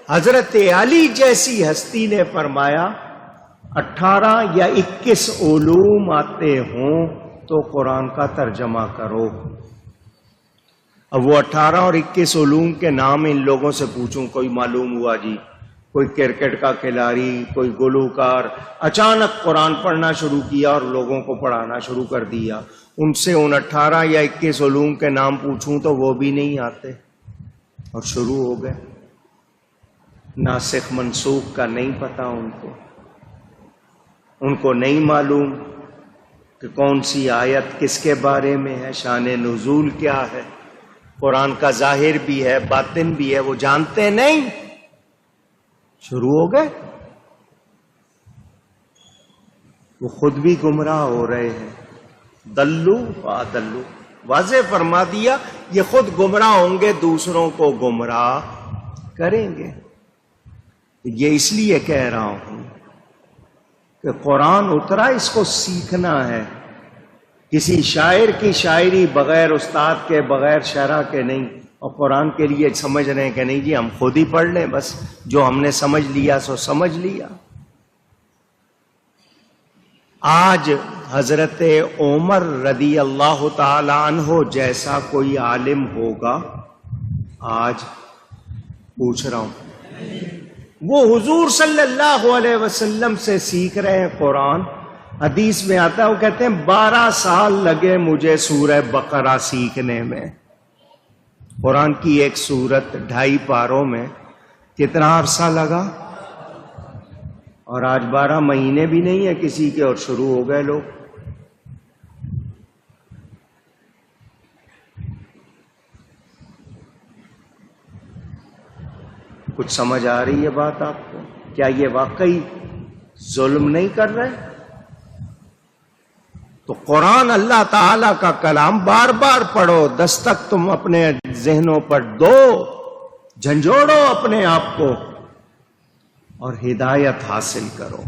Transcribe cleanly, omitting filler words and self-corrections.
حضرت علی جیسی ہستی نے فرمایا 18 یا 21 علوم آتے ہوں تو قرآن کا ترجمہ کرو. اب وہ 18 اور 21 علوم کے نام ان لوگوں سے پوچھوں, کوئی معلوم ہوا جی؟ کوئی کرکٹ کا کھلاڑی, کوئی گلوکار اچانک قرآن پڑھنا شروع کیا اور لوگوں کو پڑھانا شروع کر دیا. ان سے ان 18 یا 21 علوم کے نام پوچھوں تو وہ بھی نہیں آتے, اور شروع ہو گئے. ناسخ منسوخ کا نہیں پتا ان کو نہیں معلوم کہ کون سی آیت کس کے بارے میں ہے, شان نزول کیا ہے, قرآن کا ظاہر بھی ہے باطن بھی ہے, وہ جانتے نہیں. شروع ہو گئے. وہ خود بھی گمراہ ہو رہے ہیں. دلو فادلو, واضح فرما دیا یہ خود گمراہ ہوں گے, دوسروں کو گمراہ کریں گے. یہ اس لیے کہہ رہا ہوں کہ قرآن اترا, اس کو سیکھنا ہے. کسی شاعر کی شاعری بغیر استاد کے, بغیر شرح کے نہیں. اور قرآن کے لیے سمجھ رہے ہیں کہ نہیں جی ہم خود ہی پڑھ لیں, بس جو ہم نے سمجھ لیا سو سمجھ لیا. آج حضرت عمر رضی اللہ تعالی عنہ جیسا کوئی عالم ہوگا, آج پوچھ رہا ہوں, وہ حضور صلی اللہ علیہ وسلم سے سیکھ رہے ہیں قرآن. حدیث میں آتا ہے, وہ کہتے ہیں 12 سال لگے مجھے سورہ بقرہ سیکھنے میں. قرآن کی ایک سورت 2.5 پاروں میں کتنا عرصہ لگا؟ اور آج 12 مہینے بھی نہیں ہے کسی کے اور شروع ہو گئے لوگ. کچھ سمجھ آ رہی ہے بات آپ کو؟ کیا یہ واقعی ظلم نہیں کر رہے؟ تو قرآن اللہ تعالی کا کلام بار بار پڑھو, دستک تم اپنے ذہنوں پر دو, جھنجھوڑو اپنے آپ کو اور ہدایت حاصل کرو.